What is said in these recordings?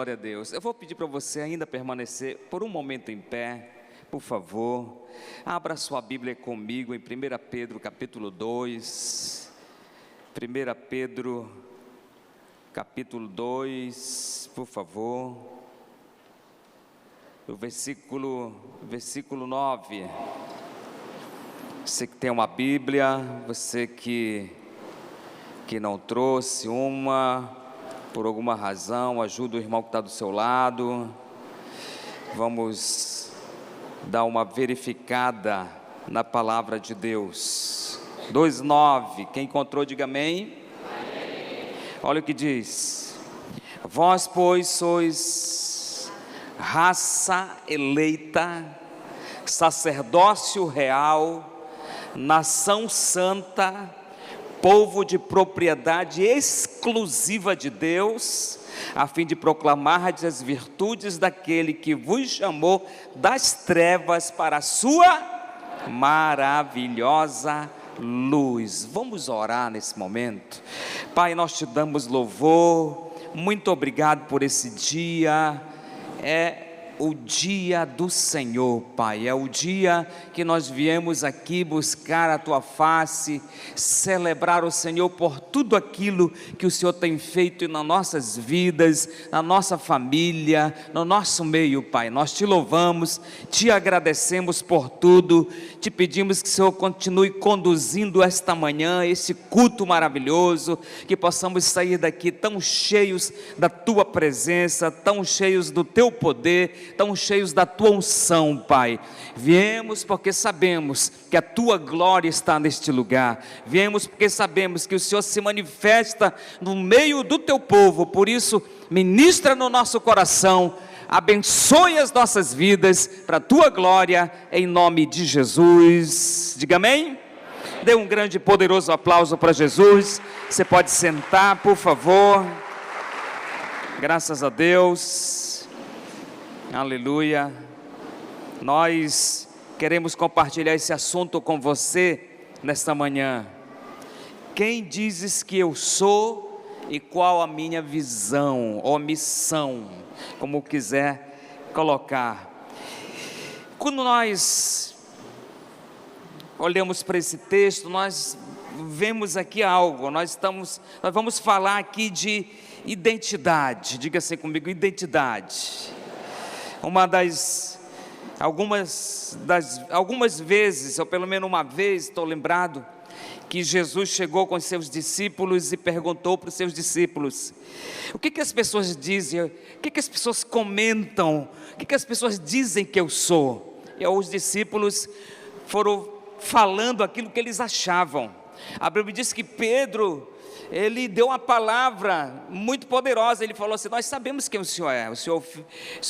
glória a Deus. Eu vou pedir para você ainda permanecer por um momento em pé, por favor. Abra sua Bíblia comigo em 1 Pedro capítulo 2. 1 Pedro capítulo 2, por favor. O versículo 9. Você que tem uma Bíblia, você que não trouxe uma, por alguma razão, ajuda o irmão que está do seu lado. Vamos dar uma verificada na palavra de Deus. 2:9, quem encontrou, diga amém. Amém. Olha o que diz: vós, pois, sois raça eleita, sacerdócio real, nação santa, povo de propriedade exclusiva de Deus, a fim de proclamar as virtudes daquele que vos chamou das trevas para a sua maravilhosa luz. Vamos orar nesse momento. Pai, nós te damos louvor, muito obrigado por esse dia. É o dia do Senhor, Pai, é o dia que nós viemos aqui buscar a Tua face, celebrar o Senhor por tudo aquilo que o Senhor tem feito nas nossas vidas, na nossa família, no nosso meio, Pai. Nós te louvamos, te agradecemos por tudo, te pedimos que o Senhor continue conduzindo esta manhã, esse culto maravilhoso, que possamos sair daqui tão cheios da Tua presença, tão cheios do Teu poder, tão cheios da Tua unção, Pai. Viemos porque sabemos que a Tua glória está neste lugar, viemos porque sabemos que o Senhor se manifesta no meio do Teu povo. Por isso, ministra no nosso coração, abençoe as nossas vidas para a Tua glória, em nome de Jesus. Diga amém. Dê um grande e poderoso aplauso para Jesus. Você pode sentar, por favor. Graças a Deus. Aleluia. Nós queremos compartilhar esse assunto com você nesta manhã. Quem dizes que eu sou e qual a minha visão ou missão, como quiser colocar. Quando nós olhamos para esse texto, nós vemos aqui algo. Nós vamos falar aqui de identidade. Diga assim comigo, identidade. Algumas vezes, ou pelo menos uma vez, estou lembrado, que Jesus chegou com os seus discípulos e perguntou para os seus discípulos: o que as pessoas dizem, o que as pessoas comentam, o que as pessoas dizem que eu sou? E os discípulos foram falando aquilo que eles achavam. A Bíblia diz que Pedro, ele deu uma palavra muito poderosa. Ele falou assim: nós sabemos quem o Senhor é, o Senhor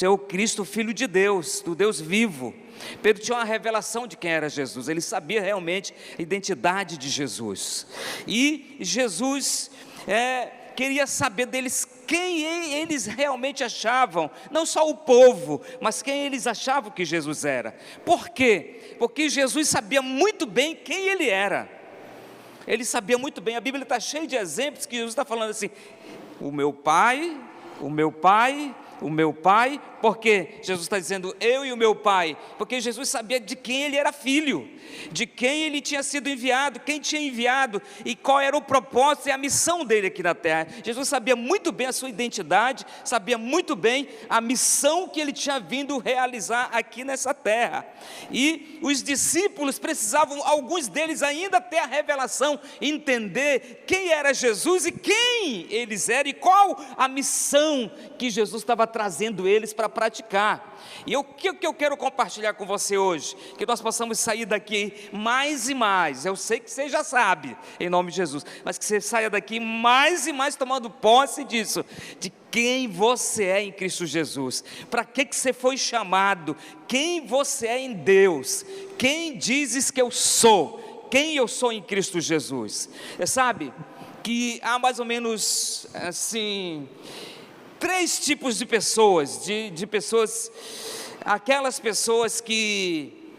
é o Cristo, Filho de Deus, do Deus vivo. Pedro tinha uma revelação de quem era Jesus, ele sabia realmente a identidade de Jesus. E Jesus queria saber deles quem eles realmente achavam, não só o povo, mas quem eles achavam que Jesus era. Por quê? Porque Jesus sabia muito bem quem ele era. Ele sabia muito bem. A Bíblia está cheia de exemplos que Jesus está falando assim: o meu pai, o meu pai, o meu pai. Porque Jesus está dizendo eu e o meu pai, porque Jesus sabia de quem ele era filho, de quem ele tinha sido enviado, quem tinha enviado e qual era o propósito e a missão dele aqui na terra. Jesus sabia muito bem a sua identidade, sabia muito bem a missão que ele tinha vindo realizar aqui nessa terra. E os discípulos precisavam, alguns deles ainda ter a revelação, entender quem era Jesus e quem eles eram e qual a missão que Jesus estava trazendo eles para praticar. E o que eu quero compartilhar com você hoje? Que nós possamos sair daqui mais e mais. Eu sei que você já sabe, em nome de Jesus, mas que você saia daqui mais e mais tomando posse disso, de quem você é em Cristo Jesus, para que você foi chamado, quem você é em Deus, quem dizes que eu sou, quem eu sou em Cristo Jesus. Você sabe que há mais ou menos assim 3 tipos de pessoas, de pessoas, aquelas pessoas que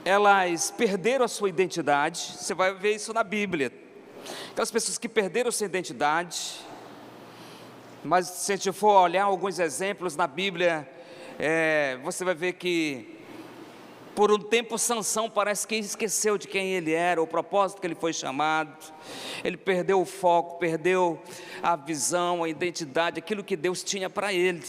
elas perderam a sua identidade. Você vai ver isso na Bíblia, aquelas pessoas que perderam a sua identidade, Mas se a gente for olhar alguns exemplos na Bíblia, você vai ver que por um tempo Sansão parece que esqueceu de quem ele era, o propósito que ele foi chamado. Ele perdeu o foco, perdeu a visão, a identidade, aquilo que Deus tinha para ele.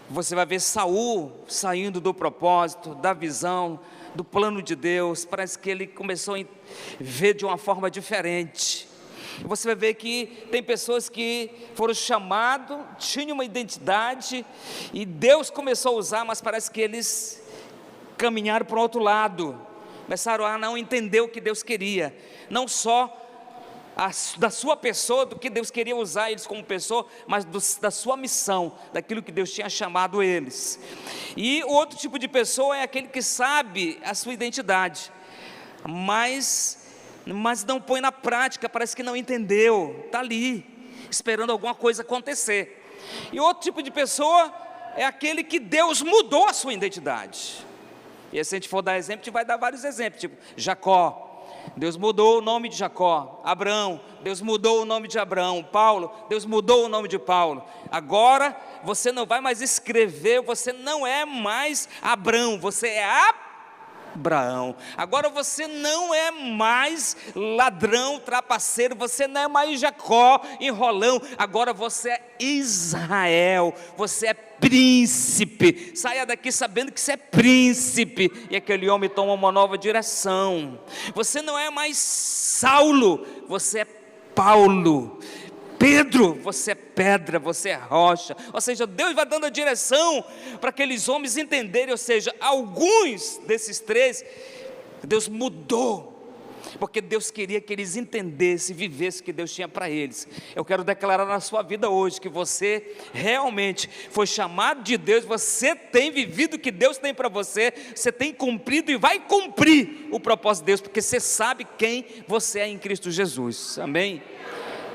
Você vai ver Saul saindo do propósito, da visão, do plano de Deus. Parece que ele começou a ver de uma forma diferente. Você vai ver que tem pessoas que foram chamados, tinham uma identidade, e Deus começou a usar, mas parece que eles caminharam para o outro lado, começaram a não entender o que Deus queria, não só da sua pessoa, do que Deus queria usar eles como pessoa, mas da sua missão, daquilo que Deus tinha chamado eles. E o outro tipo de pessoa é aquele que sabe a sua identidade, mas não põe na prática, parece que não entendeu, está ali, esperando alguma coisa acontecer. E outro tipo de pessoa é aquele que Deus mudou a sua identidade. E se a gente for dar exemplo, a gente vai dar vários exemplos, tipo Jacó. Deus mudou o nome de Jacó. Abraão, Deus mudou o nome de Abraão. Paulo, Deus mudou o nome de Paulo. Agora você não vai mais escrever, você não é mais Abraão, você é Abraão. Agora você não é mais ladrão, trapaceiro, você não é mais Jacó, enrolão. Agora você é Israel, você é príncipe. Saia daqui sabendo que você é príncipe. E aquele homem toma uma nova direção. Você não é mais Saulo, você é Paulo. Pedro, você é pedra, você é rocha. Ou seja, Deus vai dando a direção para aqueles homens entenderem. Ou seja, alguns desses três, Deus mudou, porque Deus queria que eles entendessem, vivessem o que Deus tinha para eles. Eu quero declarar na sua vida hoje que você realmente foi chamado de Deus, você tem vivido o que Deus tem para você, você tem cumprido e vai cumprir o propósito de Deus, porque você sabe quem você é em Cristo Jesus. Amém?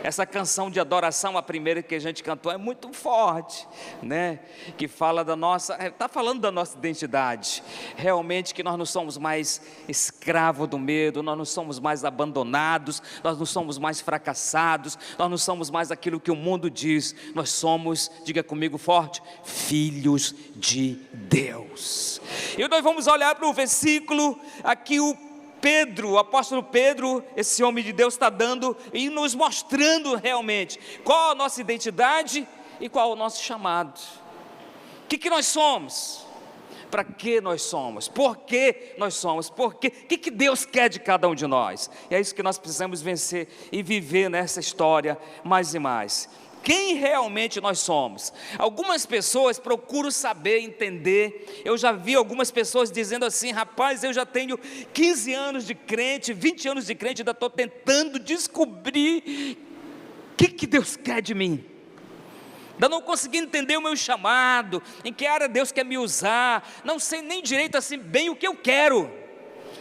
Essa canção de adoração, a primeira que a gente cantou, é muito forte, né? Que fala da nossa, está falando da nossa identidade, realmente que nós não somos mais escravos do medo, nós não somos mais abandonados, nós não somos mais fracassados, nós não somos mais aquilo que o mundo diz, nós somos, diga comigo forte, filhos de Deus. E nós vamos olhar para o versículo, aqui o apóstolo Pedro, esse homem de Deus, está dando e nos mostrando realmente qual a nossa identidade e qual o nosso chamado. O que nós somos? Para que nós somos? Por que nós somos? O que Deus quer de cada um de nós? E é isso que nós precisamos vencer e viver nessa história mais e mais. Quem realmente nós somos? Algumas pessoas procuram saber, entender. Eu já vi algumas pessoas dizendo assim: rapaz, eu já tenho 15 anos de crente, 20 anos de crente, ainda estou tentando descobrir o que Deus quer de mim. Ainda não consegui entender o meu chamado, em que área Deus quer me usar, não sei nem direito assim bem o que eu quero,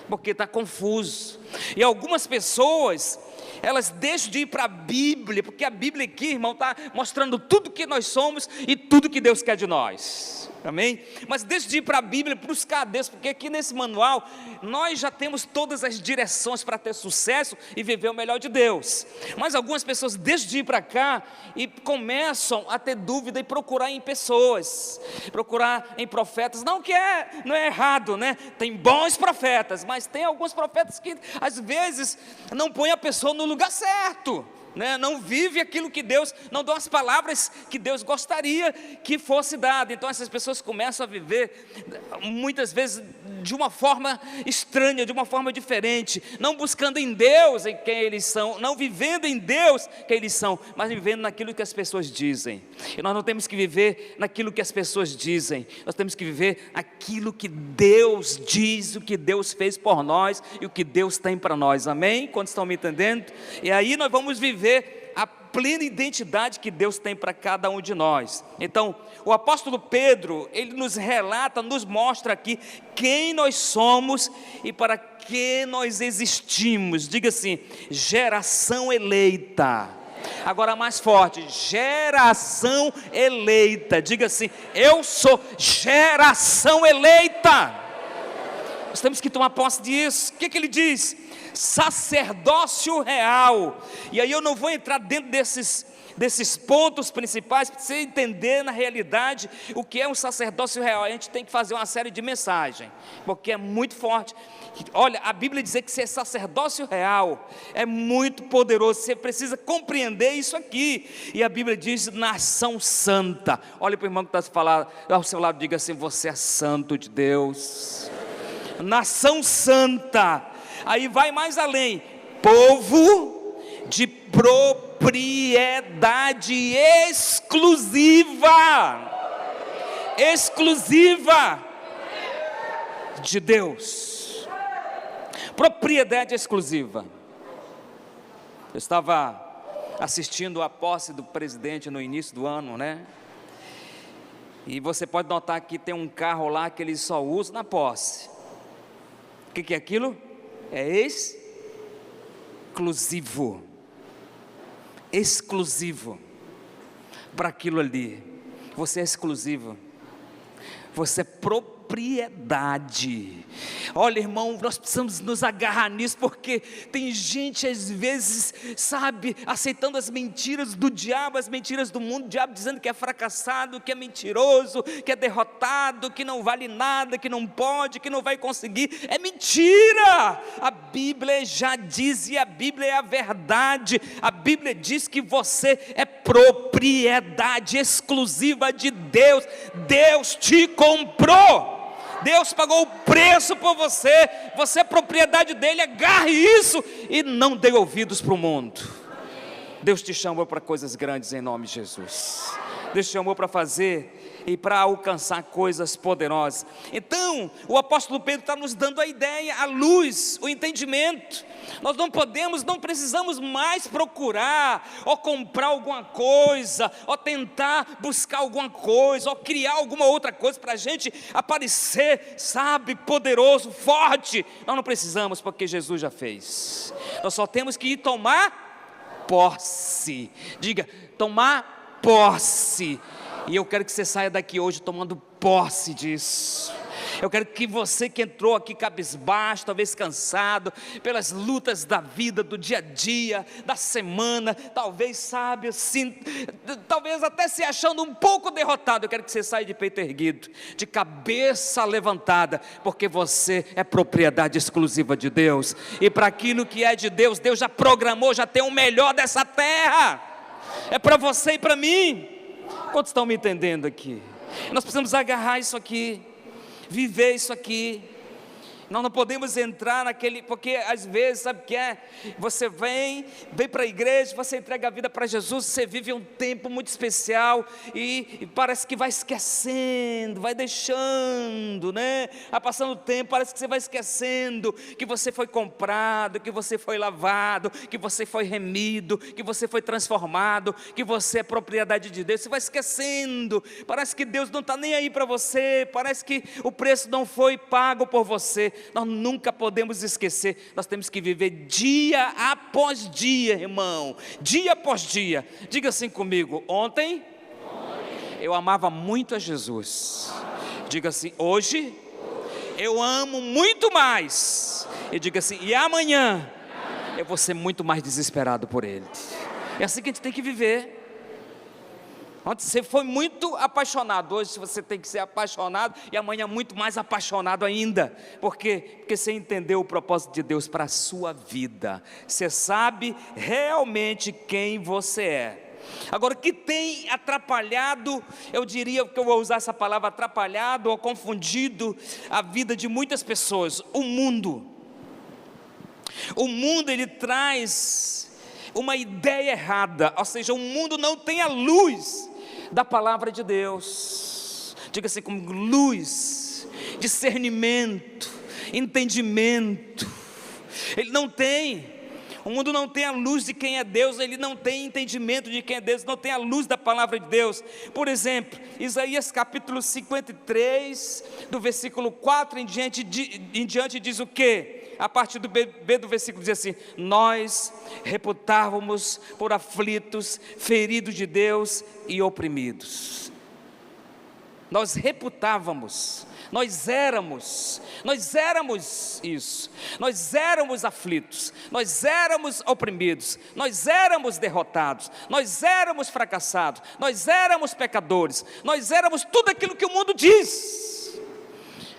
porque está confuso. E algumas pessoas, elas deixam de ir para a Bíblia, porque a Bíblia aqui, irmão, está mostrando tudo que nós somos e tudo que Deus quer de nós, amém? Mas deixam de ir para a Bíblia, buscar a Deus, porque aqui nesse manual, nós já temos todas as direções para ter sucesso e viver o melhor de Deus. Mas algumas pessoas deixam de ir para cá e começam a ter dúvida e procurar em pessoas, procurar em profetas, não é errado, né? Tem bons profetas, mas tem alguns profetas que às vezes não põem a pessoa no lugar certo, né? Não vive aquilo que Deus, não dão as palavras que Deus gostaria que fosse dado. Então essas pessoas começam a viver muitas vezes de uma forma estranha, de uma forma diferente, não buscando em Deus em quem eles são, não vivendo em Deus quem eles são, mas vivendo naquilo que as pessoas dizem. E nós não temos que viver naquilo que as pessoas dizem, nós temos que viver aquilo que Deus diz, o que Deus fez por nós e o que Deus tem para nós, amém? Quantos estão me entendendo? E aí nós vamos viver a plena identidade que Deus tem para cada um de nós. Então, o apóstolo Pedro, ele nos relata, nos mostra aqui quem nós somos e para que nós existimos. Diga assim: geração eleita. Agora mais forte: geração eleita. Diga assim: eu sou geração eleita. Nós temos que tomar posse disso. O que ele diz? Sacerdócio real. E aí eu não vou entrar dentro desses pontos principais, para você entender na realidade o que é um sacerdócio real. A gente tem que fazer uma série de mensagens, porque é muito forte. Olha, a Bíblia diz que ser sacerdócio real é muito poderoso, você precisa compreender isso aqui. E a Bíblia diz nação santa. Olha para o irmão que está falando ao seu lado, diga assim: você é santo de Deus. Nação santa. Aí vai mais além: povo de propriedade exclusiva de Deus. Propriedade exclusiva. Eu estava assistindo a posse do presidente no início do ano, né? E você pode notar que tem um carro lá que ele só usa na posse. O que é aquilo? É exclusivo. Exclusivo para aquilo ali. Você é exclusivo. Você é propriedade. Olha, irmão, nós precisamos nos agarrar nisso, porque tem gente às vezes, sabe, aceitando as mentiras do diabo, as mentiras do mundo, o diabo dizendo que é fracassado, que é mentiroso, que é derrotado, que não vale nada, que não pode, que não vai conseguir. É mentira. A Bíblia já diz, e a Bíblia é a verdade. A Bíblia diz que você é propriedade exclusiva de Deus. Deus te comprou. Deus pagou o preço por você. Você é propriedade dele. Agarre isso e não dê ouvidos para o mundo. Deus te chamou para coisas grandes em nome de Jesus. Deus te chamou para fazer e para alcançar coisas poderosas. Então o apóstolo Pedro está nos dando a ideia, a luz, o entendimento. Nós não precisamos mais procurar, ou comprar alguma coisa, ou tentar buscar alguma coisa, ou criar alguma outra coisa para a gente aparecer, sabe, poderoso, forte. Nós não precisamos, porque Jesus já fez. Nós só temos que ir tomar posse. Diga, tomar posse. E eu quero que você saia daqui hoje tomando posse disso. Eu quero que você que entrou aqui cabisbaixo, talvez cansado, pelas lutas da vida, do dia a dia, da semana, talvez, sabe, assim, talvez até se achando um pouco derrotado, eu quero que você saia de peito erguido, de cabeça levantada, porque você é propriedade exclusiva de Deus, e para aquilo que é de Deus, Deus já programou, já tem o melhor dessa terra, é para você e para mim. Quantos estão me entendendo aqui? Nós precisamos agarrar isso aqui, viver isso aqui. Nós não podemos entrar naquele, porque às vezes, sabe o que é? Você vem para a igreja, você entrega a vida para Jesus, você vive um tempo muito especial e parece que vai esquecendo, vai deixando, né? Vai passando o tempo, parece que você vai esquecendo que você foi comprado, que você foi lavado, que você foi remido, que você foi transformado, que você é propriedade de Deus. Você vai esquecendo, parece que Deus não está nem aí para você, parece que o preço não foi pago por você. Nós nunca podemos esquecer, nós temos que viver dia após dia, irmão, dia após dia. Diga assim comigo: ontem eu amava muito a Jesus. Diga assim: hoje eu amo muito mais. E diga assim: e amanhã eu vou ser muito mais desesperado por Ele. É assim que a gente tem que viver. Ontem você foi muito apaixonado, hoje você tem que ser apaixonado, e amanhã muito mais apaixonado ainda. Por quê? Porque você entendeu o propósito de Deus para a sua vida. Você sabe realmente quem você é. Agora, o que tem atrapalhado, eu diria que eu vou usar essa palavra, atrapalhado ou confundido a vida de muitas pessoas: o mundo. O mundo, ele traz uma ideia errada, ou seja, o mundo não tem a luz da palavra de Deus. Diga assim como: luz, discernimento, entendimento. Ele não tem. O mundo não tem a luz de quem é Deus, ele não tem entendimento de quem é Deus, não tem a luz da palavra de Deus. Por exemplo, Isaías capítulo 53, do versículo 4 em diante diz o quê? A partir do B do versículo diz assim: nós reputávamos por aflitos, feridos de Deus e oprimidos. nós reputávamos, nós éramos isso, nós éramos aflitos, nós éramos oprimidos, nós éramos derrotados, nós éramos fracassados, nós éramos pecadores, nós éramos tudo aquilo que o mundo diz.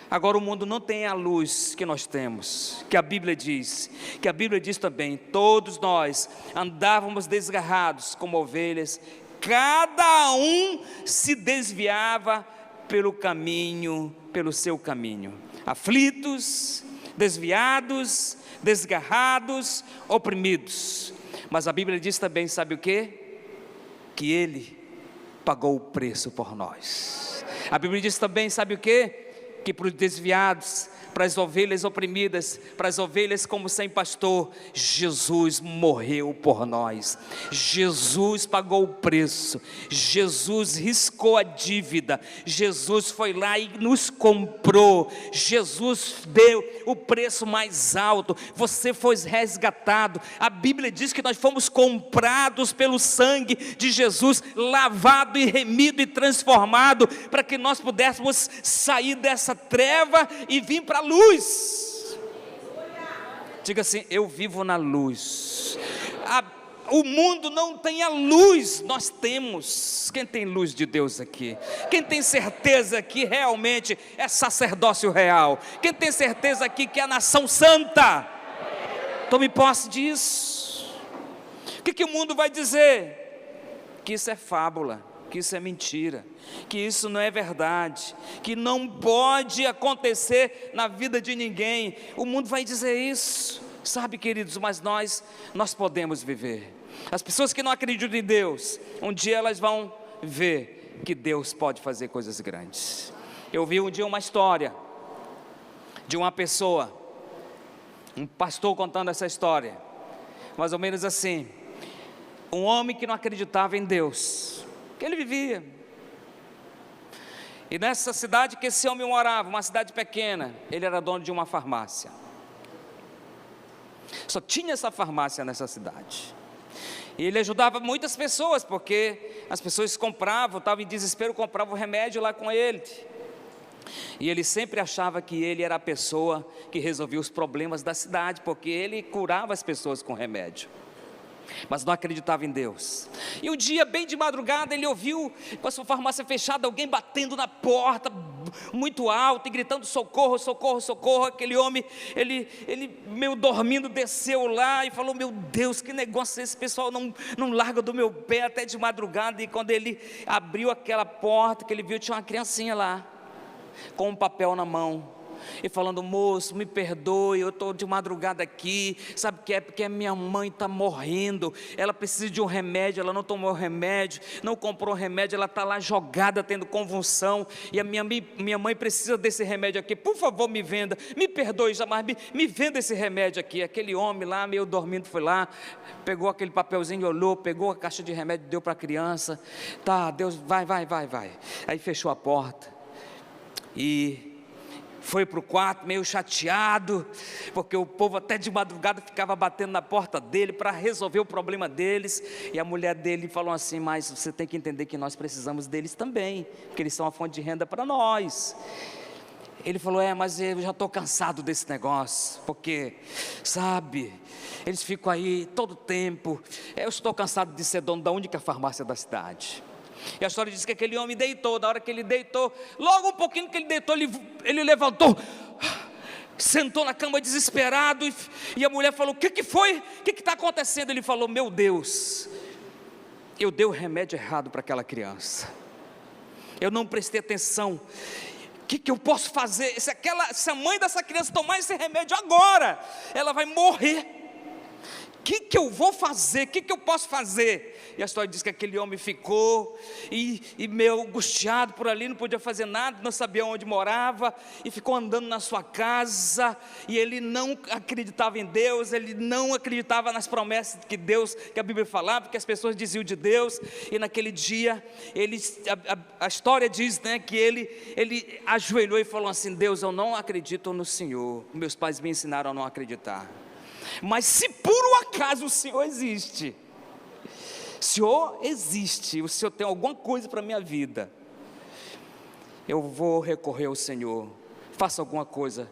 Agora o mundo não tem a luz que nós temos, que a Bíblia diz também, todos nós andávamos desgarrados como ovelhas, cada um se desviava pelo seu caminho, aflitos, desviados, desgarrados, oprimidos. Mas a Bíblia diz também, sabe o quê? Que Ele pagou o preço por nós. A Bíblia diz também, sabe o quê? Que para os desviados, para as ovelhas oprimidas, para as ovelhas como sem pastor, Jesus morreu por nós, Jesus pagou o preço, Jesus riscou a dívida, Jesus foi lá e nos comprou, Jesus deu o preço mais alto, você foi resgatado. A Bíblia diz que nós fomos comprados pelo sangue de Jesus, lavado e remido e transformado, para que nós pudéssemos sair dessa treva e vir para a luz. Diga assim: eu vivo na luz. O mundo não tem a luz, nós temos. Quem tem luz de Deus aqui? Quem tem certeza que realmente é sacerdócio real? Quem tem certeza aqui que é a nação santa? Tome posse disso. O que o mundo vai dizer? Que isso é fábula, que isso é mentira, que isso não é verdade, que não pode acontecer na vida de ninguém. O mundo vai dizer isso, sabe, queridos, mas nós podemos viver. As pessoas que não acreditam em Deus, um dia elas vão ver que Deus pode fazer coisas grandes. Eu vi um dia uma história de uma pessoa, um pastor contando essa história, mais ou menos assim: um homem que não acreditava em Deus, que ele vivia, e nessa cidade que esse homem morava, uma cidade pequena, ele era dono de uma farmácia. Só tinha essa farmácia nessa cidade, e ele ajudava muitas pessoas, porque as pessoas compravam, estavam em desespero, compravam remédio lá com ele, e ele sempre achava que ele era a pessoa que resolvia os problemas da cidade, porque ele curava as pessoas com remédio, mas não acreditava em Deus. E um dia, bem de madrugada, ele ouviu, com a sua farmácia fechada, alguém batendo na porta muito alto e gritando: socorro, socorro, socorro. Aquele homem, ele meio dormindo, desceu lá e falou: meu Deus, que negócio é esse? Pessoal não larga do meu pé até de madrugada. E quando ele abriu aquela porta, que ele viu, tinha uma criancinha lá, com um papel na mão, e falando: moço, me perdoe, eu estou de madrugada aqui, sabe o que é? Porque a minha mãe está morrendo, ela precisa de um remédio, ela não tomou remédio, não comprou remédio, ela está lá jogada, tendo convulsão, e a minha mãe precisa desse remédio aqui, por favor me venda, me perdoe jamais, me venda esse remédio aqui. Aquele homem lá, meio dormindo, foi lá, pegou aquele papelzinho, olhou, pegou a caixa de remédio, deu para a criança. Tá, Deus, vai, aí fechou a porta, e foi para o quarto meio chateado, porque o povo até de madrugada ficava batendo na porta dele para resolver o problema deles. E a mulher dele falou assim: mas você tem que entender que nós precisamos deles também, porque eles são a fonte de renda para nós. Ele falou: mas eu já estou cansado desse negócio, porque, sabe, eles ficam aí todo tempo, eu estou cansado de ser dono da única farmácia da cidade. E a história diz que aquele homem deitou. Da hora que ele deitou, logo um pouquinho que ele deitou, ele levantou, sentou na cama desesperado, e a mulher falou: o que foi? O que está acontecendo? Ele falou: meu Deus, eu dei o remédio errado para aquela criança, eu não prestei atenção. O que eu posso fazer? Se a mãe dessa criança tomar esse remédio agora, ela vai morrer. O que eu vou fazer? O que eu posso fazer? E a história diz que aquele homem ficou e meio angustiado por ali, não podia fazer nada, não sabia onde morava, e ficou andando na sua casa, e ele não acreditava em Deus, ele não acreditava nas promessas que a Bíblia falava, porque as pessoas diziam de Deus. E naquele dia, a história diz, né, que ele ajoelhou e falou assim: Deus, eu não acredito no Senhor, meus pais me ensinaram a não acreditar, mas se por um acaso o Senhor existe, o Senhor tem alguma coisa para a minha vida, eu vou recorrer ao Senhor, faça alguma coisa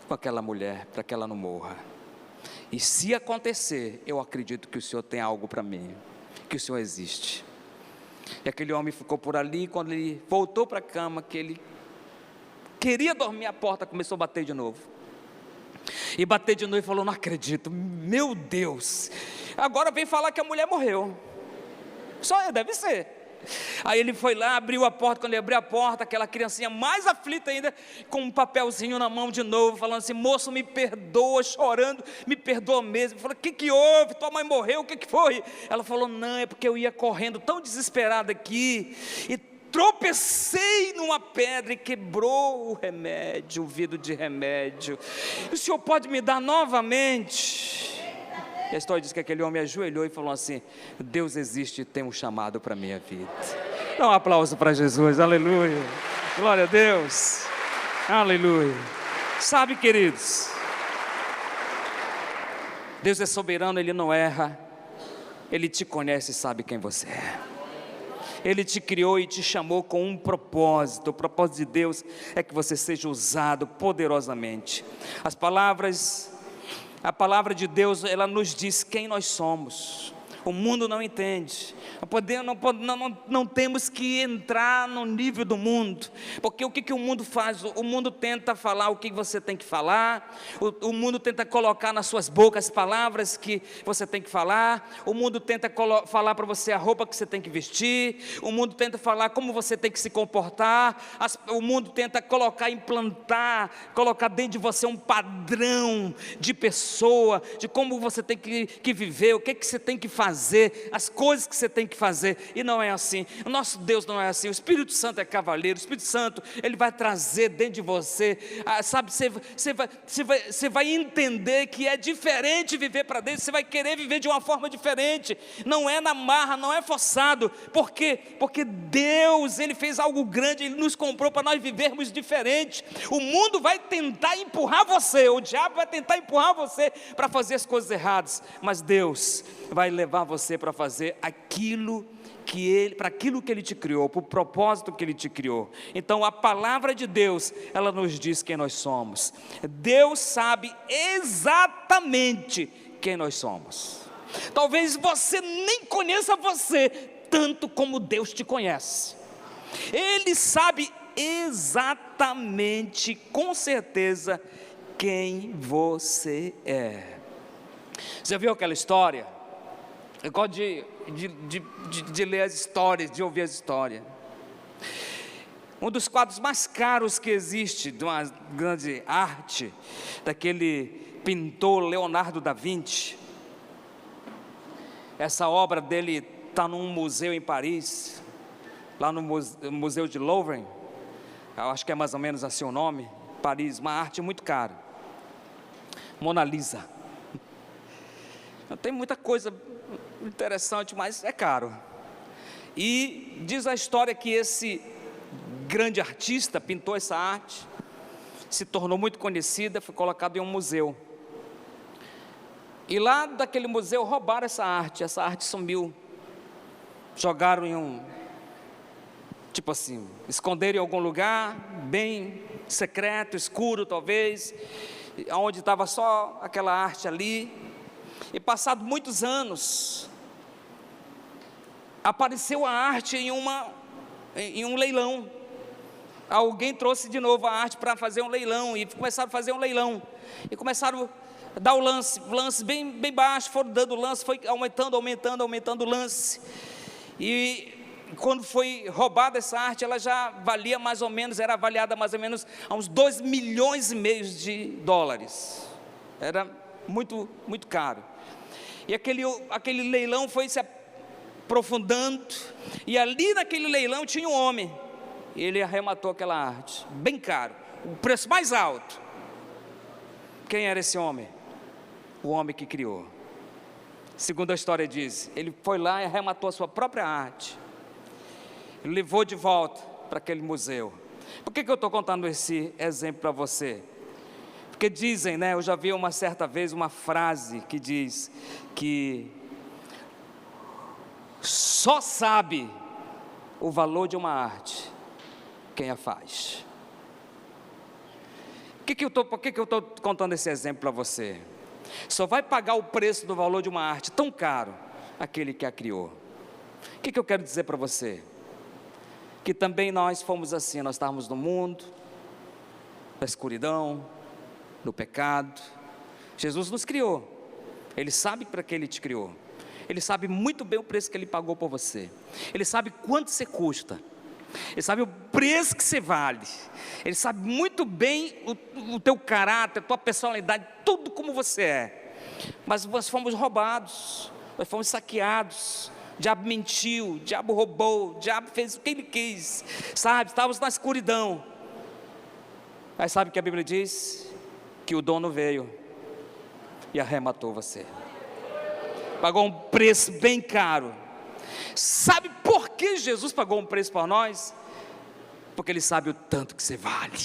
com aquela mulher, para que ela não morra. E se acontecer, eu acredito que o Senhor tem algo para mim, que o Senhor existe. E aquele homem ficou por ali. Quando ele voltou para a cama, que ele queria dormir, a porta começou a bater de novo. E bater de novo e falou: não acredito, meu Deus, agora vem falar que a mulher morreu. Só deve ser. Aí ele foi lá, abriu a porta. Quando ele abriu a porta, aquela criancinha mais aflita ainda, com um papelzinho na mão de novo, falando assim: moço, me perdoa, chorando, me perdoa mesmo. Ele falou: o que houve? Tua mãe morreu, o que foi? Ela falou: não, é porque eu ia correndo tão desesperada aqui, e tropecei numa pedra e quebrou o remédio, o vidro de remédio. O senhor pode me dar novamente? E a história diz que aquele homem ajoelhou e falou assim: Deus existe e tem um chamado para a minha vida. Dá um aplauso para Jesus, aleluia, glória a Deus, aleluia. Sabe, queridos, Deus é soberano, Ele não erra, Ele te conhece e sabe quem você é. Ele te criou e te chamou com um propósito. O propósito de Deus é que você seja usado poderosamente. A palavra de Deus, ela nos diz quem nós somos. O mundo não entende. Não temos que entrar no nível do mundo, porque o que o mundo faz? O mundo tenta falar o que você tem que falar, o mundo tenta colocar nas suas bocas palavras que você tem que falar, o mundo tenta falar para você a roupa que você tem que vestir, o mundo tenta falar como você tem que se comportar, o mundo tenta implantar, colocar dentro de você um padrão de pessoa, de como você tem que viver, o que você tem que fazer, as coisas que você tem que fazer. E não é assim. O nosso Deus não é assim. O Espírito Santo é cavaleiro. O Espírito Santo, ele vai trazer dentro de você, sabe, você vai entender que é diferente viver para Deus. Você vai querer viver de uma forma diferente. Não é na marra, não é forçado. Por quê? Porque Deus, Ele fez algo grande. Ele nos comprou para nós vivermos diferente. O mundo vai tentar empurrar você, o diabo vai tentar empurrar você para fazer as coisas erradas, mas Deus vai levar você para fazer aquilo para aquilo que Ele te criou, para o propósito que Ele te criou. Então a palavra de Deus, ela nos diz quem nós somos. Deus sabe exatamente quem nós somos. Talvez você nem conheça você tanto como Deus te conhece. Ele sabe exatamente, com certeza, quem você é. Você viu aquela história? Eu gosto de ler as histórias, de ouvir as histórias. Um dos quadros mais caros que existe, de uma grande arte, daquele pintor Leonardo da Vinci. Essa obra dele está num museu em Paris, lá no Museu de Louvre. Eu acho que é mais ou menos assim o nome. Paris, uma arte muito cara. Mona Lisa. Tem muita coisa interessante, mas é caro. E diz a história que esse grande artista pintou essa arte, se tornou muito conhecida, foi colocado em um museu. E lá daquele museu roubaram essa arte sumiu. Jogaram em tipo assim, esconderam em algum lugar, bem secreto, escuro talvez, onde estava só aquela arte ali. E passado muitos anos, apareceu a arte em um leilão. Alguém trouxe de novo a arte para fazer um leilão, e começaram a fazer um leilão, e começaram a dar o lance bem baixo, foram dando o lance, foi aumentando o lance, e quando foi roubada essa arte, ela já valia mais ou menos, era avaliada mais ou menos a uns 2,5 milhões de dólares, era muito, muito caro. E aquele leilão foi se aprofundando, e ali naquele leilão tinha um homem, e ele arrematou aquela arte, bem caro, o preço mais alto. Quem era esse homem? O homem que criou. Segundo a história diz, ele foi lá e arrematou a sua própria arte, ele levou de volta para aquele museu. Por que eu estou contando esse exemplo para você? Porque dizem, né, eu já vi uma certa vez uma frase que diz que só sabe o valor de uma arte quem a faz. Por que eu estou contando esse exemplo para você? Só vai pagar o preço do valor de uma arte tão caro aquele que a criou. O que eu quero dizer para você? Que também nós fomos assim, nós estávamos no mundo, na escuridão, no pecado. Jesus nos criou, Ele sabe para que Ele te criou, Ele sabe muito bem o preço que Ele pagou por você, Ele sabe quanto você custa, Ele sabe o preço que você vale, Ele sabe muito bem o teu caráter, a tua personalidade, tudo como você é. Mas nós fomos roubados, nós fomos saqueados, o diabo mentiu, o diabo roubou, o diabo fez o que ele quis, sabe, estávamos na escuridão. Mas sabe o que a Bíblia diz? Que o dono veio e arrematou você, pagou um preço bem caro. Sabe por que Jesus pagou um preço por nós? Porque Ele sabe o tanto que você vale.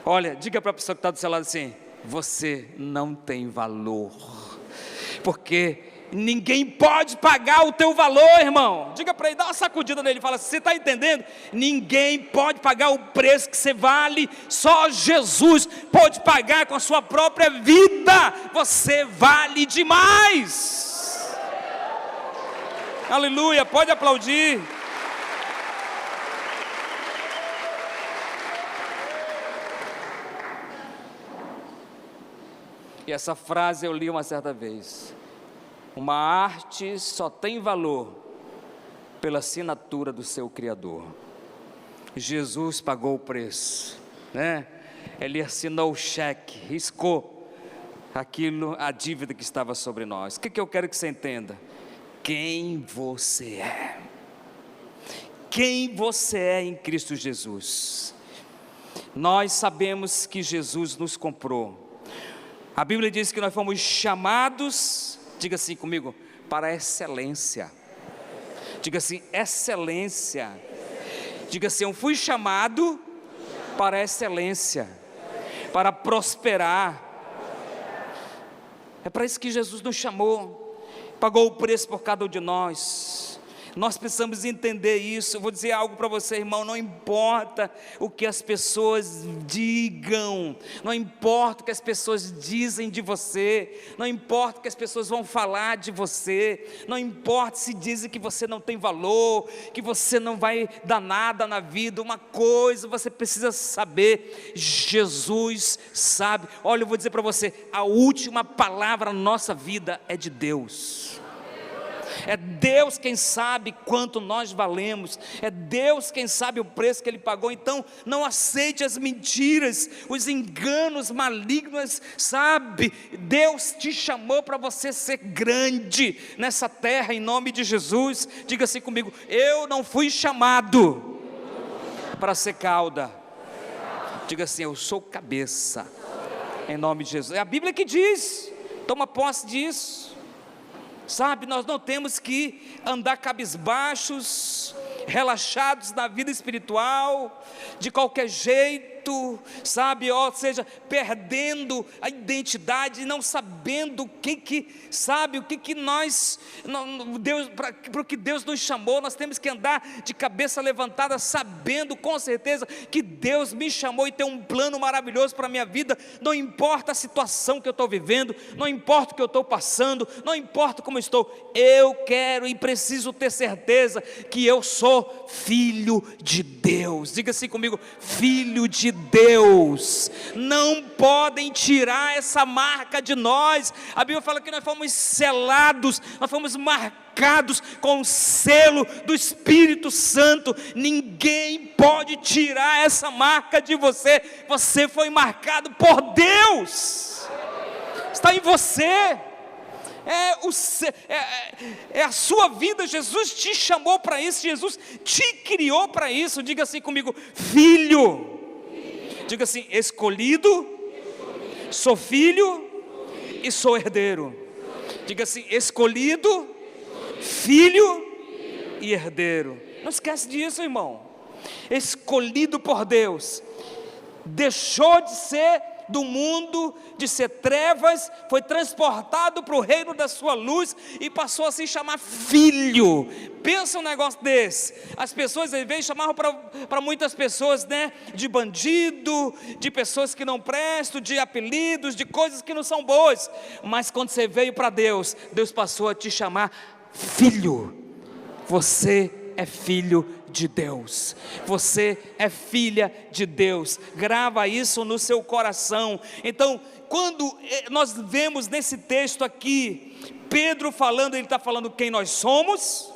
Olha, diga para a pessoa que está do seu lado assim: você não tem valor, porque ninguém pode pagar o teu valor, irmão. Diga para ele, dá uma sacudida nele, fala: você está entendendo? Ninguém pode pagar o preço que você vale, só Jesus pode pagar com a sua própria vida. Você vale demais. Aleluia, pode aplaudir. E essa frase eu li uma certa vez: uma arte só tem valor pela assinatura do seu Criador. Jesus pagou o preço, né? Ele assinou o cheque, riscou aquilo, a dívida que estava sobre nós. O que eu quero que você entenda? Quem você é. Quem você é em Cristo Jesus. Nós sabemos que Jesus nos comprou. A Bíblia diz que nós fomos chamados, diga assim comigo, para a excelência. Diga assim, excelência. Diga assim, eu fui chamado para a excelência, para prosperar. É para isso que Jesus nos chamou, pagou o preço por cada um de nós. Nós precisamos entender isso. Eu vou dizer algo para você, irmão: não importa o que as pessoas digam, não importa o que as pessoas dizem de você, não importa o que as pessoas vão falar de você, não importa se dizem que você não tem valor, que você não vai dar nada na vida. Uma coisa você precisa saber: Jesus sabe. Olha, eu vou dizer para você, a última palavra na nossa vida é de Deus. É Deus quem sabe quanto nós valemos, é Deus quem sabe o preço que Ele pagou. Então não aceite as mentiras, os enganos malignos, sabe? Deus te chamou para você ser grande nessa terra, em nome de Jesus. Diga assim comigo: eu não fui chamado para ser cauda. Diga assim: eu sou cabeça, em nome de Jesus. É a Bíblia que diz, toma posse disso. Sabe, nós não temos que andar cabisbaixos, relaxados na vida espiritual, de qualquer jeito, sabe, ou seja, perdendo a identidade, não sabendo o que nós, para o que Deus nos chamou. Nós temos que andar de cabeça levantada, sabendo com certeza que Deus me chamou e tem um plano maravilhoso para a minha vida. Não importa a situação que eu estou vivendo, não importa o que eu estou passando, não importa como estou, eu quero e preciso ter certeza que eu sou filho de Deus. Diga assim comigo: filho de Deus. Não podem tirar essa marca de nós. A Bíblia fala que nós fomos selados, nós fomos marcados com o selo do Espírito Santo. Ninguém pode tirar essa marca de você. Você foi marcado por Deus, está em você. É a sua vida. Jesus te chamou para isso, Jesus te criou para isso. Diga assim comigo: filho. Diga assim: escolhido, sou filho e sou herdeiro. Diga assim: escolhido, filho e herdeiro. Não esquece disso, irmão. Escolhido por Deus, deixou de ser do mundo de ser trevas, foi transportado para o reino da sua luz e passou a se chamar filho. Pensa um negócio desse. As pessoas às vezes chamavam para muitas pessoas, né, de bandido, de pessoas que não prestam, de apelidos, de coisas que não são boas. Mas quando você veio para Deus, Deus passou a te chamar filho. Você é filho de Deus, você é filha de Deus, grava isso no seu coração. Então, quando nós vemos nesse texto aqui, Pedro falando, ele está falando quem nós somos,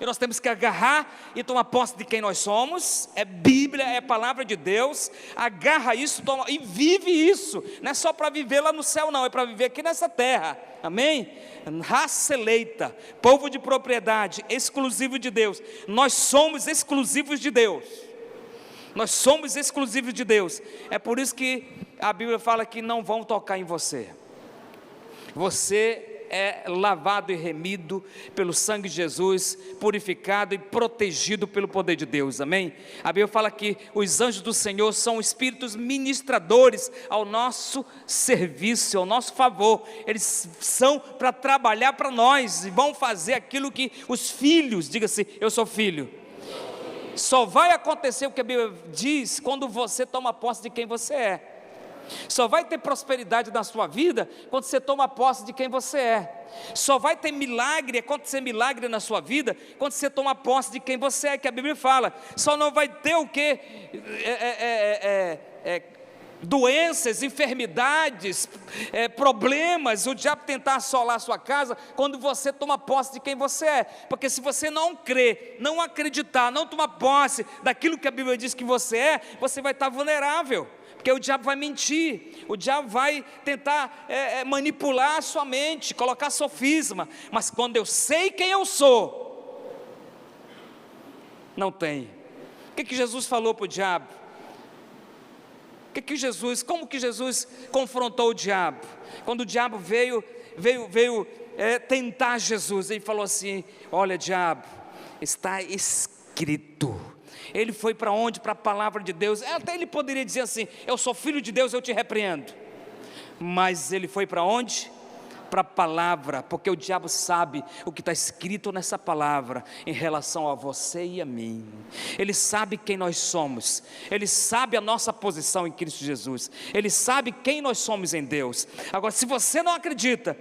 e nós temos que agarrar e tomar posse de quem nós somos. É Bíblia, é palavra de Deus. Agarra isso, toma, e vive isso. Não é só para viver lá no céu não, é para viver aqui nessa terra. Amém? Raça eleita, povo de propriedade, exclusivo de Deus. Nós somos exclusivos de Deus. Nós somos exclusivos de Deus. É por isso que a Bíblia fala que não vão tocar em você. Você é lavado e remido pelo sangue de Jesus, purificado e protegido pelo poder de Deus, amém? A Bíblia fala que os anjos do Senhor são espíritos ministradores ao nosso serviço, ao nosso favor. Eles são para trabalhar para nós e vão fazer aquilo que os filhos, diga-se, eu sou filho. Só vai acontecer o que a Bíblia diz quando você toma posse de quem você é. Só vai ter prosperidade na sua vida quando você toma posse de quem você é. Só vai ter milagre, acontecer milagre na sua vida quando você toma posse de quem você é, que a Bíblia fala. Só não vai ter o que? Doenças, enfermidades, problemas, o diabo tentar assolar a sua casa quando você toma posse de quem você é. Porque se você não crer, não acreditar, não tomar posse daquilo que a Bíblia diz que você é, você vai estar vulnerável. Porque o diabo vai mentir, o diabo vai tentar manipular a sua mente, colocar sofisma. Mas quando eu sei quem eu sou, não tem. O que Jesus falou para o diabo? Como que Jesus confrontou o diabo? Quando o diabo veio tentar Jesus, ele falou assim: olha, diabo, está escrito. Ele foi para onde? Para a palavra de Deus. Até ele poderia dizer assim: eu sou filho de Deus, eu te repreendo. Mas ele foi para onde? Para a palavra, porque o diabo sabe o que está escrito nessa palavra em relação a você e a mim. Ele sabe quem nós somos, ele sabe a nossa posição em Cristo Jesus, ele sabe quem nós somos em Deus. Agora, se você não acredita,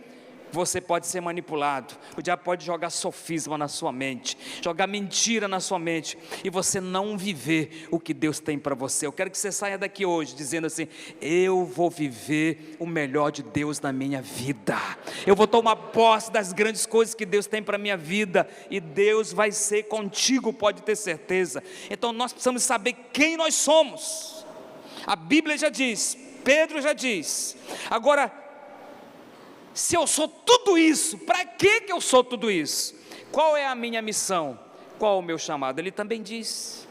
você pode ser manipulado. O diabo pode jogar sofisma na sua mente, jogar mentira na sua mente, e você não viver o que Deus tem para você. Eu quero que você saia daqui hoje dizendo assim: eu vou viver o melhor de Deus na minha vida. Eu vou tomar posse das grandes coisas que Deus tem para a minha vida, e Deus vai ser contigo, pode ter certeza. Então nós precisamos saber quem nós somos. A Bíblia já diz, Pedro já diz. Agora, se eu sou tudo isso, para que eu sou tudo isso? Qual é a minha missão? Qual é o meu chamado? Ele também diz,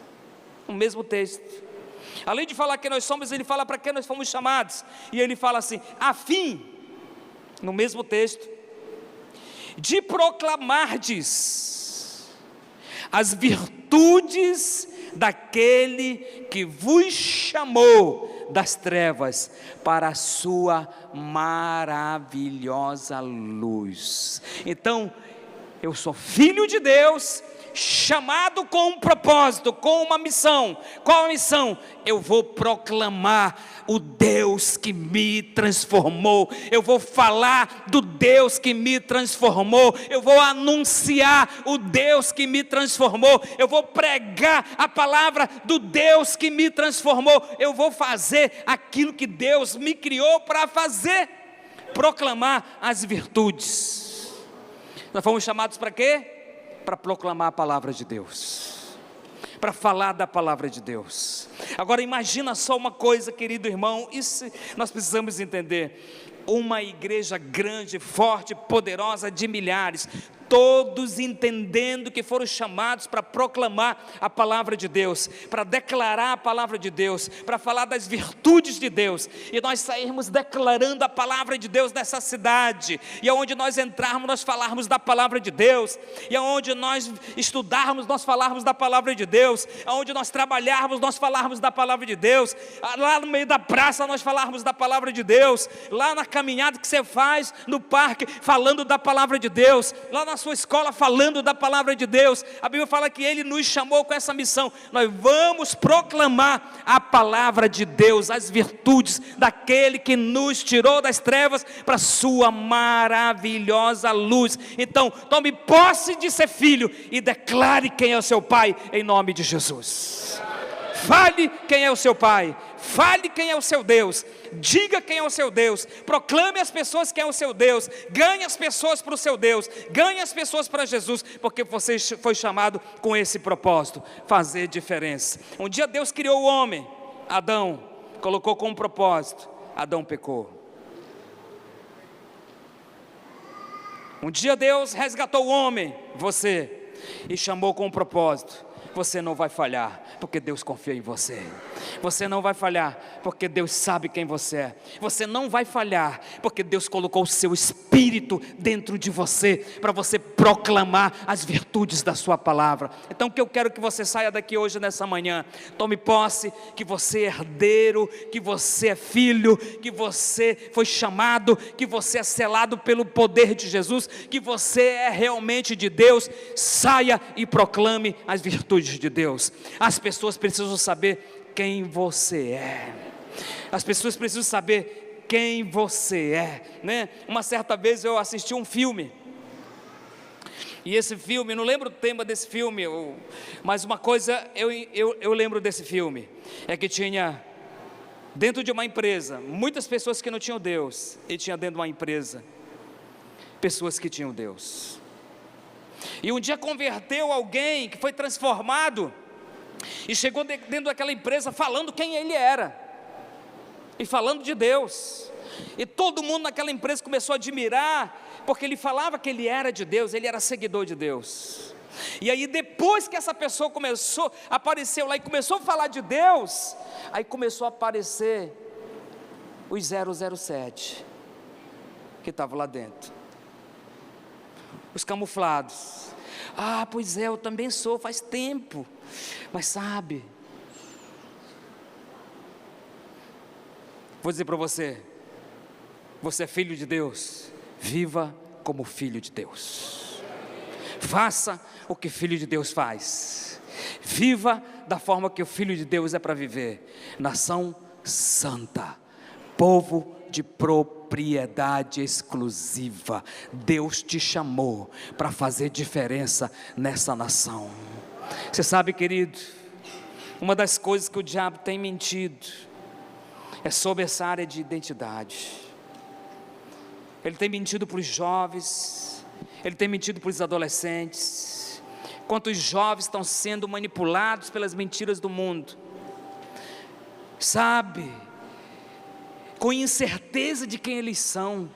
no mesmo texto. Além de falar quem nós somos, ele fala para que nós fomos chamados. E ele fala assim: a fim, no mesmo texto, de proclamardes as virtudes daquele que vos chamou das trevas para a sua maravilhosa luz. Então, eu sou filho de Deus, chamado com um propósito, com uma missão. Qual a missão? Eu vou proclamar o Deus que me transformou, eu vou falar do Deus que me transformou, eu vou anunciar o Deus que me transformou, eu vou pregar a palavra do Deus que me transformou, eu vou fazer aquilo que Deus me criou para fazer, proclamar as virtudes. Nós fomos chamados para quê? Para proclamar a palavra de Deus, para falar da palavra de Deus. Agora imagina só uma coisa, querido irmão, isso nós precisamos entender. Uma igreja grande, forte, poderosa, de milhares, todos entendendo que foram chamados para proclamar a palavra de Deus, para declarar a palavra de Deus, para falar das virtudes de Deus, e nós sairmos declarando a palavra de Deus nessa cidade, e aonde nós entrarmos, nós falarmos da palavra de Deus, e aonde nós estudarmos, nós falarmos da palavra de Deus, aonde nós trabalharmos, nós falarmos da palavra de Deus, lá no meio da praça nós falarmos da palavra de Deus, lá na caminhada que você faz no parque, falando da palavra de Deus, lá na sua escola falando da palavra de Deus. A Bíblia fala que Ele nos chamou com essa missão. Nós vamos proclamar a palavra de Deus, as virtudes daquele que nos tirou das trevas para a sua maravilhosa luz. Então tome posse de ser filho e declare quem é o seu pai, em nome de Jesus. Fale quem é o seu pai, fale quem é o seu Deus, diga quem é o seu Deus, proclame às pessoas quem é o seu Deus, ganhe as pessoas para o seu Deus, ganhe as pessoas para Jesus, porque você foi chamado com esse propósito, fazer diferença. Um dia Deus criou o homem, Adão, colocou como propósito, Adão pecou. Um dia Deus resgatou o homem, você, e chamou com um propósito. Você não vai falhar, porque Deus confia em você. Você não vai falhar, porque Deus sabe quem você é. Você não vai falhar, porque Deus colocou o seu Espírito dentro de você, para você proclamar as virtudes da sua palavra. Então o que eu quero que você saia daqui hoje, nessa manhã, tome posse que você é herdeiro, que você é filho, que você foi chamado, que você é selado pelo poder de Jesus, que você é realmente de Deus. Saia e proclame as virtudes de Deus. As pessoas precisam saber quem você é. As pessoas precisam saber quem você é, né? Uma certa vez eu assisti um filme, e esse filme, não lembro o tema desse filme, mas uma coisa eu lembro desse filme, é que tinha dentro de uma empresa muitas pessoas que não tinham Deus, e tinha dentro de uma empresa pessoas que tinham Deus. E um dia converteu alguém que foi transformado, e chegou dentro daquela empresa falando quem ele era, e falando de Deus, e todo mundo naquela empresa começou a admirar, porque ele falava que ele era de Deus, ele era seguidor de Deus. E aí depois que essa pessoa apareceu lá e começou a falar de Deus, aí começou a aparecer os 007 que estavam lá dentro, os camuflados. Ah, pois é, eu também sou, faz tempo, mas sabe, vou dizer para você, você é filho de Deus, viva como filho de Deus, faça o que filho de Deus faz, viva da forma que o filho de Deus é para viver, nação santa, povo de propriedade exclusiva. Deus te chamou para fazer diferença nessa nação. Você sabe, querido, uma das coisas que o diabo tem mentido é sobre essa área de identidade. Ele tem mentido para os jovens, ele tem mentido para os adolescentes. Quantos jovens estão sendo manipulados pelas mentiras do mundo, sabe, com incerteza de quem eles são,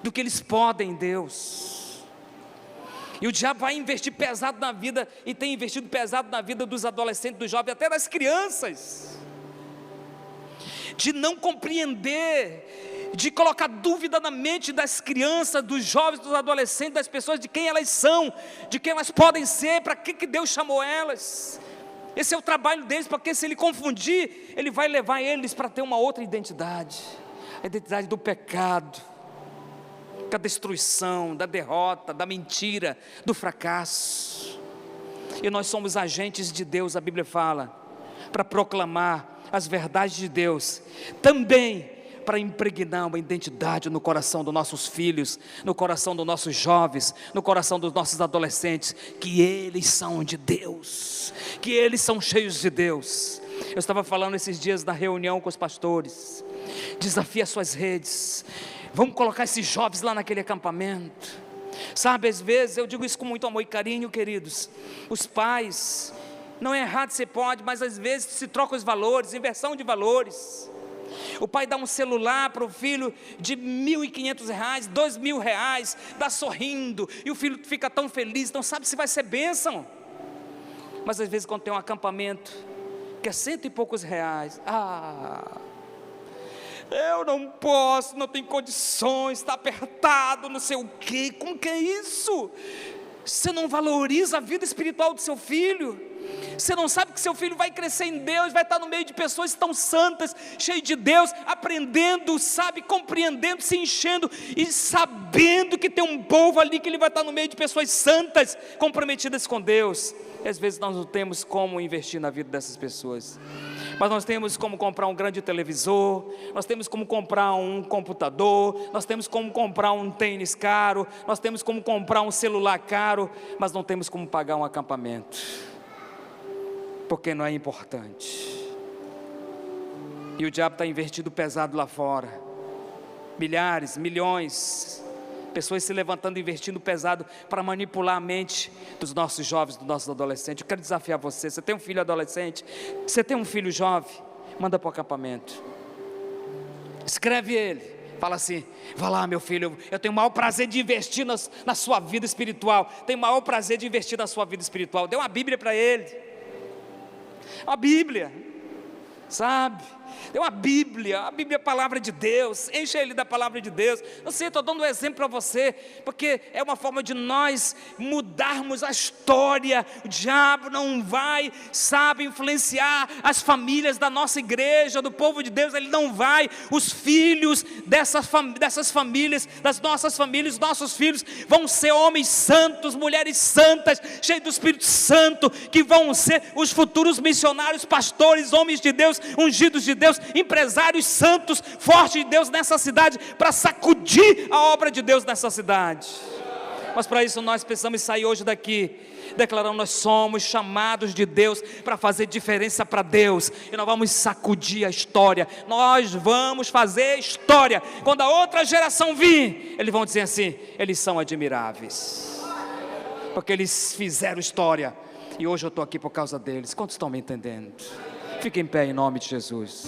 do que eles podem em Deus. E o diabo vai investir pesado na vida, e tem investido pesado na vida dos adolescentes, dos jovens, até das crianças, de não compreender, de colocar dúvida na mente das crianças, dos jovens, dos adolescentes, das pessoas, de quem elas são, de quem elas podem ser, para que Deus chamou elas. Esse é o trabalho deles, porque se ele confundir, ele vai levar eles para ter uma outra identidade, a identidade do pecado, da destruição, da derrota, da mentira, do fracasso. E nós somos agentes de Deus, a Bíblia fala, para proclamar as verdades de Deus, também para impregnar uma identidade no coração dos nossos filhos, no coração dos nossos jovens, no coração dos nossos adolescentes, que eles são de Deus, que eles são cheios de Deus. Eu estava falando esses dias na reunião com os pastores, desafie as suas redes, vamos colocar esses jovens lá naquele acampamento. Sabe, às vezes, eu digo isso com muito amor e carinho, queridos, os pais, não é errado, você pode, mas às vezes se troca os valores, inversão de valores. O pai dá um celular para o filho de R$1.500, R$2.000, dá sorrindo, e o filho fica tão feliz, não sabe se vai ser bênção. Mas às vezes quando tem um acampamento, que é R$100 e poucos, eu não posso, não tenho condições, está apertado, não sei o quê. Como que é isso? Você não valoriza a vida espiritual do seu filho. Você não sabe que seu filho vai crescer em Deus, vai estar no meio de pessoas tão santas, cheias de Deus, aprendendo, sabe, compreendendo, se enchendo e sabendo que tem um povo ali, que ele vai estar no meio de pessoas santas, comprometidas com Deus. E às vezes nós não temos como investir na vida dessas pessoas, mas nós temos como comprar um grande televisor, nós temos como comprar um computador, nós temos como comprar um tênis caro, nós temos como comprar um celular caro, mas não temos como pagar um acampamento, porque não é importante. E o diabo está investindo pesado lá fora, milhares, milhões, pessoas se levantando, investindo pesado para manipular a mente dos nossos jovens, dos nossos adolescentes. Eu quero desafiar você. Você tem um filho adolescente, você tem um filho jovem, manda para o acampamento, escreve ele, fala assim: vá lá, meu filho, eu tenho o maior prazer de investir na sua vida espiritual, tenho o maior prazer de investir na sua vida espiritual. Dê uma Bíblia para ele, uma Bíblia, sabe? Dê uma Bíblia, a Bíblia é a palavra de Deus, enche ele da palavra de Deus. Eu sei, estou dando um exemplo para você, porque é uma forma de nós mudarmos a história. O diabo não vai, sabe, influenciar as famílias da nossa igreja, do povo de Deus, ele não vai. Os filhos dessas famílias, das nossas famílias, nossos filhos vão ser homens santos, mulheres santas, cheios do Espírito Santo, que vão ser os futuros missionários, pastores, homens de Deus, ungidos de Deus, empresários santos, fortes de Deus nessa cidade, para sacudir a obra de Deus nessa cidade. Mas para isso nós precisamos sair hoje daqui declarando: nós somos chamados de Deus para fazer diferença para Deus, e nós vamos sacudir a história, nós vamos fazer história. Quando a outra geração vir, eles vão dizer assim: eles são admiráveis, porque eles fizeram história, e hoje eu estou aqui por causa deles. Quantos estão me entendendo? Fique em pé em nome de Jesus.